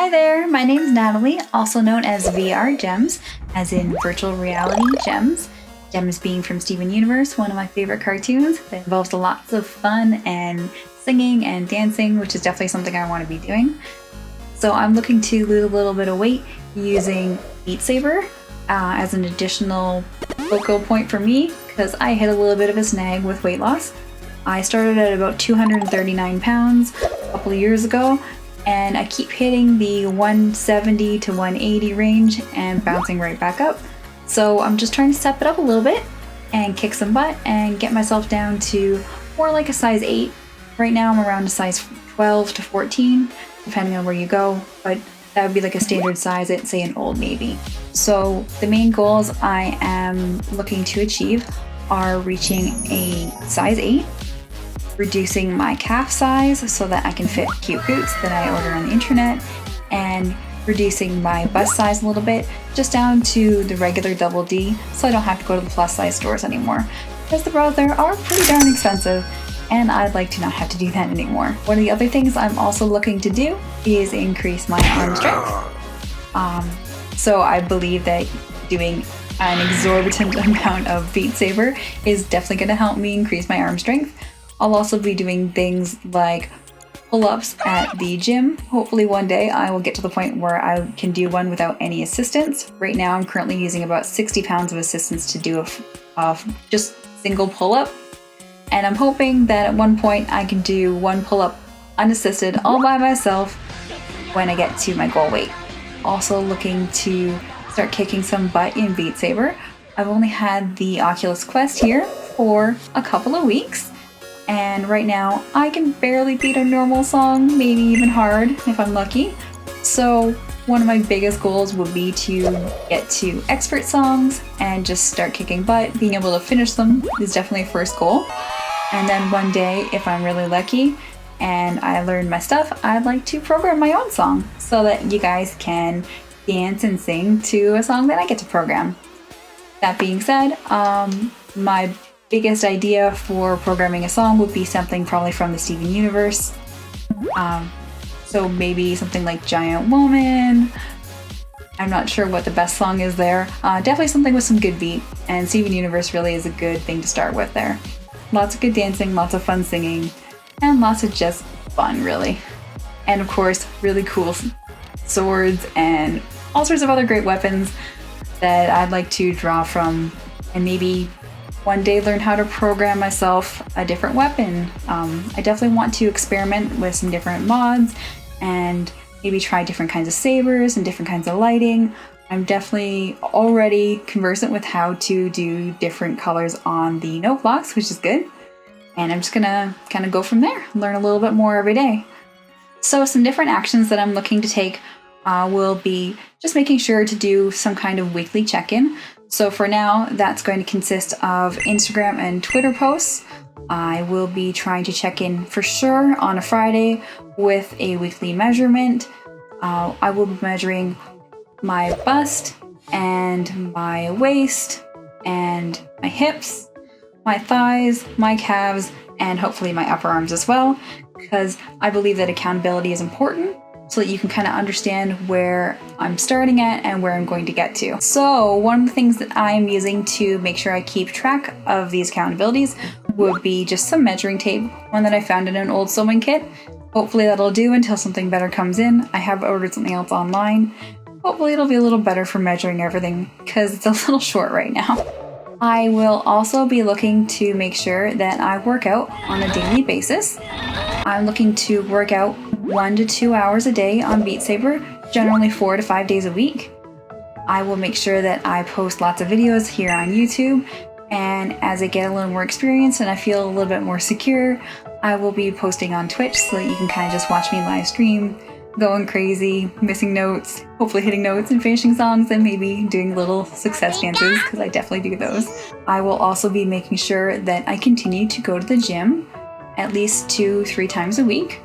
Hi there, my name's Natalie, also known as VR Gemz, as in virtual reality Gemz. Gemz being from Steven Universe, one of my favorite cartoons that involves lots of fun and singing and dancing, which is definitely something I want to be doing. So I'm looking to lose a little bit of weight using Saber as an additional focal point for me, because I hit a little bit of a snag with weight loss. I started at about 239 pounds a couple of years ago, and I keep hitting the 170 to 180 range and bouncing right back up. So I'm just trying to step it up a little bit and kick some butt and get myself down to more like a size 8. Right now I'm around a size 12 to 14, depending on where you go, but that would be like a standard size at, say, an Old Navy. So the main goals I am looking to achieve are reaching a size 8, reducing my calf size so that I can fit cute boots that I order on the internet, and reducing my bust size a little bit, just down to the regular double D, so I don't have to go to the plus size stores anymore, because the bras there are pretty darn expensive, and I'd like to not have to do that anymore. One of the other things I'm also looking to do is increase my arm strength. So I believe that doing an exorbitant amount of Beat Saber is definitely going to help me increase my arm strength. I'll also be doing things like pull-ups at the gym. Hopefully one day I will get to the point where I can do one without any assistance. Right now I'm currently using about 60 pounds of assistance to do a just single pull-up. And I'm hoping that at one point I can do one pull-up unassisted all by myself when I get to my goal weight. Also looking to start kicking some butt in Beat Saber. I've only had the Oculus Quest here for a couple of weeks, and right now I can barely beat a normal song, maybe even hard if I'm lucky. So one of my biggest goals would be to get to expert songs and just start kicking butt. Being able to finish them is definitely a first goal. And then one day, if I'm really lucky and I learn my stuff, I'd like to program my own song so that you guys can dance and sing to a song that I get to program. That being said, my biggest idea for programming a song would be something probably from the Steven Universe. So maybe something like Giant Woman. I'm not sure what the best song is there. Definitely something with some good beat, and Steven Universe really is a good thing to start with there. Lots of good dancing, lots of fun singing, and lots of just fun, really. And of course, really cool swords and all sorts of other great weapons that I'd like to draw from, and maybe one day learn how to program myself a different weapon. I definitely want to experiment with some different mods and maybe try different kinds of sabers and different kinds of lighting. I'm definitely already conversant with how to do different colors on the note blocks, which is good. And I'm just gonna kind of go from there, learn a little bit more every day. So some different actions that I'm looking to take will be just making sure to do some kind of weekly check-in. So for now, that's going to consist of Instagram and Twitter posts. I will be trying to check in for sure on a Friday with a weekly measurement. I will be measuring my bust and my waist and my hips, my thighs, my calves, and hopefully my upper arms as well, because I believe that accountability is important, so that you can kind of understand where I'm starting at and where I'm going to get to. So one of the things that I'm using to make sure I keep track of these accountabilities would be just some measuring tape, one that I found in an old sewing kit. Hopefully that'll do until something better comes in. I have ordered something else online. Hopefully it'll be a little better for measuring everything, because it's a little short right now. I will also be looking to make sure that I work out on a daily basis. I'm looking to work out 1 to 2 hours a day on Beat Saber, generally 4 to 5 days a week. I will make sure that I post lots of videos here on YouTube, and as I get a little more experience and I feel a little bit more secure, I will be posting on Twitch so that you can kind of just watch me live stream, going crazy, missing notes, hopefully hitting notes and finishing songs, and maybe doing little success dances, because I definitely do those. I will also be making sure that I continue to go to the gym at least 2-3 times a week.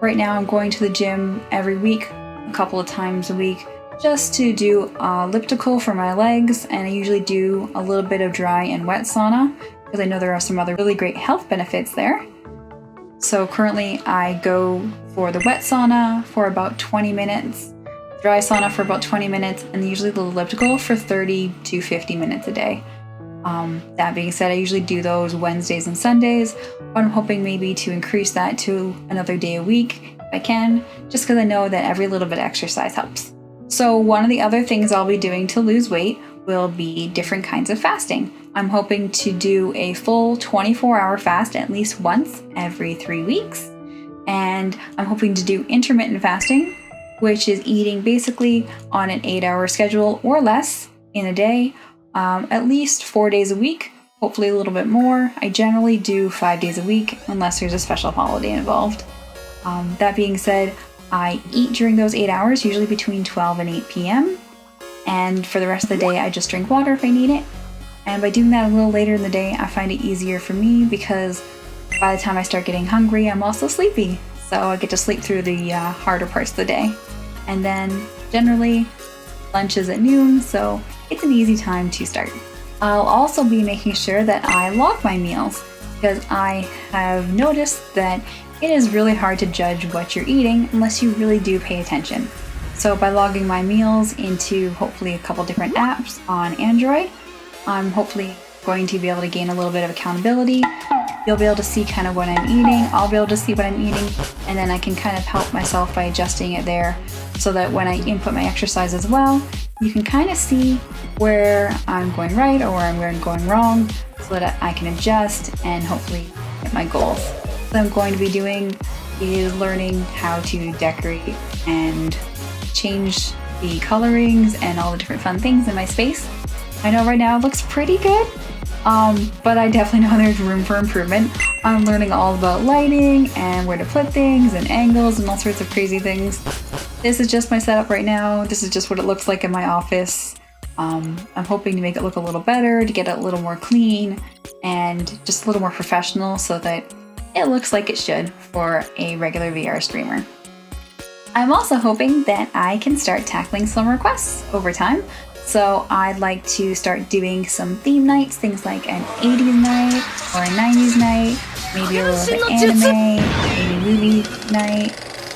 Right now I'm going to the gym every week, a couple of times a week, just to do elliptical for my legs, and I usually do a little bit of dry and wet sauna, because I know there are some other really great health benefits there. So currently I go for the wet sauna for about 20 minutes, dry sauna for about 20 minutes, and usually the elliptical for 30 to 50 minutes a day. That being said, I usually do those Wednesdays and Sundays, but I'm hoping maybe to increase that to another day a week if I can, just because I know that every little bit of exercise helps. So one of the other things I'll be doing to lose weight will be different kinds of fasting. I'm hoping to do a full 24-hour fast at least once every 3 weeks. And I'm hoping to do intermittent fasting, which is eating basically on an 8-hour schedule or less in a day, at least 4 days a week, hopefully a little bit more. I generally do 5 days a week unless there's a special holiday involved. That being said, I eat during those 8 hours, usually between 12 and 8 p.m. And for the rest of the day, I just drink water if I need it. And by doing that a little later in the day, I find it easier for me because by the time I start getting hungry, I'm also sleepy. So I get to sleep through the harder parts of the day. And then generally, lunch is at noon, so it's an easy time to start. I'll also be making sure that I log my meals because I have noticed that it is really hard to judge what you're eating unless you really do pay attention. So by logging my meals into hopefully a couple different apps on Android, I'm hopefully going to be able to gain a little bit of accountability. You'll be able to see kind of what I'm eating, I'll be able to see what I'm eating, and then I can kind of help myself by adjusting it there so that when I input my exercise as well, you can kind of see where I'm going right or where I'm going wrong so that I can adjust and hopefully hit my goals. What I'm going to be doing is learning how to decorate and change the colorings and all the different fun things in my space. I know right now it looks pretty good, but I definitely know there's room for improvement. I'm learning all about lighting and where to put things and angles and all sorts of crazy things. This is just my setup right now. This is just what it looks like in my office. I'm hoping to make it look a little better, to get it a little more clean and just a little more professional so that it looks like it should for a regular VR streamer. I'm also hoping that I can start tackling some requests over time. So I'd like to start doing some theme nights, things like an 80s night or a 90s night, maybe a little bit anime, maybe movie night,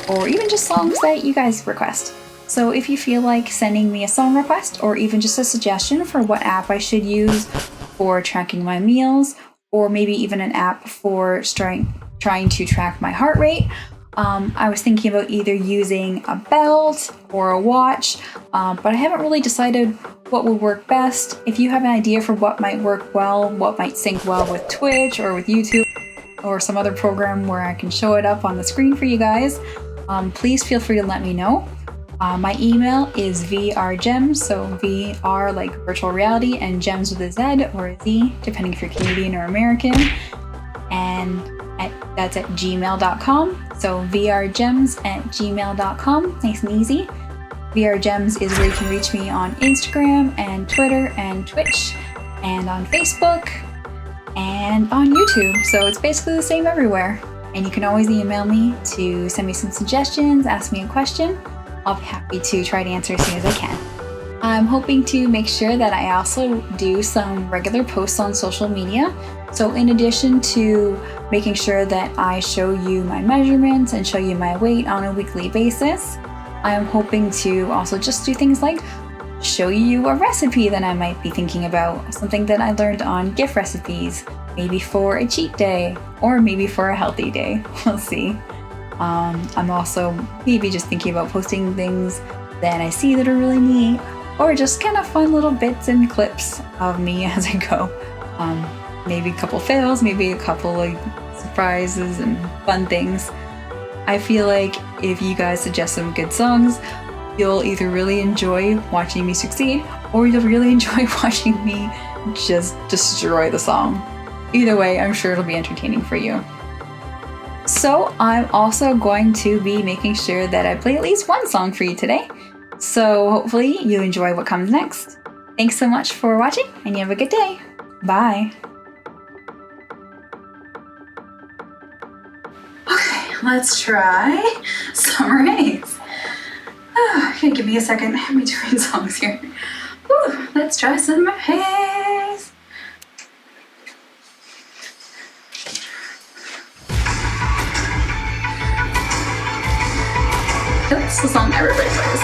or even just songs that you guys request. So if you feel like sending me a song request or even just a suggestion for what app I should use for tracking my meals, or maybe even an app for trying to track my heart rate, I was thinking about either using a belt or a watch, but I haven't really decided what would work best. If you have an idea for what might work well, what might sync well with Twitch or with YouTube or some other program where I can show it up on the screen for you guys, please feel free to let me know. My email is vrgemz, so VR like virtual reality and gems with a Z or a Z, depending if you're Canadian or American. And that's at gmail.com. So vrgemz@gmail.com, nice and easy. vrgemz is where you can reach me on Instagram and Twitter and Twitch and on Facebook and on YouTube. So it's basically the same everywhere. And you can always email me to send me some suggestions, ask me a question. I'll be happy to try to answer as soon as I can. I'm hoping to make sure that I also do some regular posts on social media. So in addition to making sure that I show you my measurements and show you my weight on a weekly basis, I am hoping to also just do things like show you a recipe that I might be thinking about, something that I learned on gift recipes, maybe for a cheat day or maybe for a healthy day. We'll see. I'm also maybe just thinking about posting things that I see that are really neat, or just kind of fun little bits and clips of me as I go. Maybe a couple fails, maybe a couple like surprises and fun things. I feel like if you guys suggest some good songs, you'll either really enjoy watching me succeed, or you'll really enjoy watching me just destroy the song. Either way, I'm sure it'll be entertaining for you. So I'm also going to be making sure that I play at least one song for you today. So hopefully you enjoy what comes next. Thanks so much for watching, and you have a good day. Bye. Okay, let's try Summer Haze. Okay, give me a second. I'm between songs here. Whew, let's try Summer Haze. That's the song everybody plays.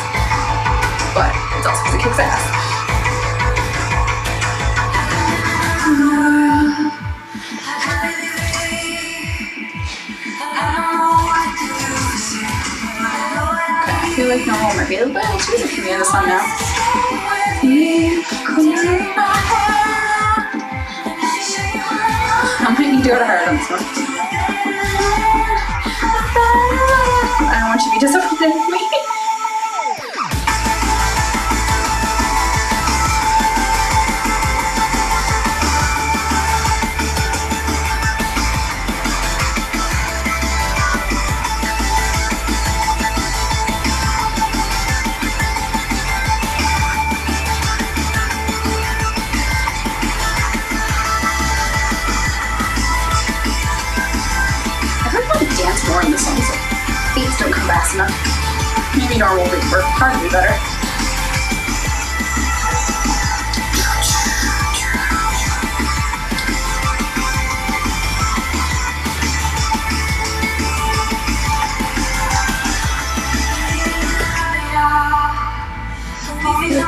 It's also because it kicks ass. Okay, I feel like normal might be a little too easy for me in this one now. I might need to go to hard on this one. I don't want you to be disappointed with me. Dance more in this one, so beats don't come fast enough. Maybe normal would work, probably better.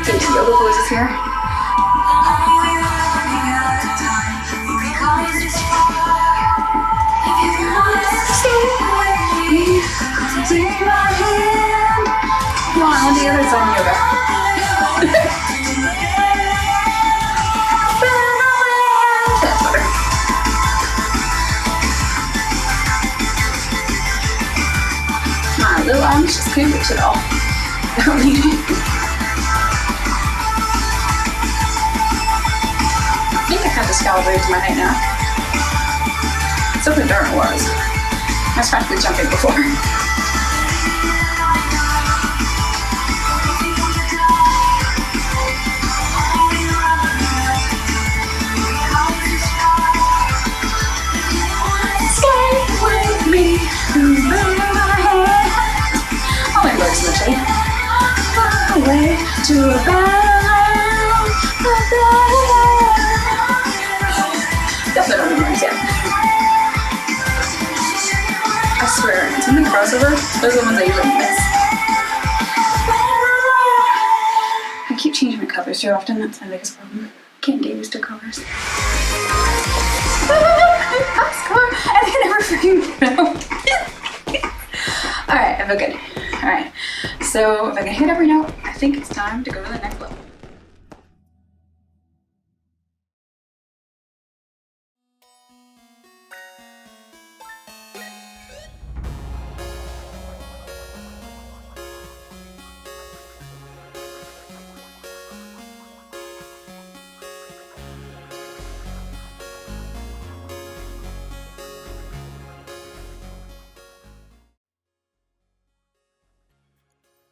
Get yoga poses here. Come on, on the other side of yoga. That's better. My little arms just couldn't reach it all. I don't need it. I think I have this calibrated to my height now. It's open door it was. I was practically jumping before. All my words literally. Far away to about definitely don't know words yet. I swear, it's in the crossover, those are the ones I usually miss. I keep changing my covers too often, that's my biggest problem. Can't get used to covers. And I never freaking know. Alright, I feel good. Alright, so if I can hit every note, I think it's time to go to the next level.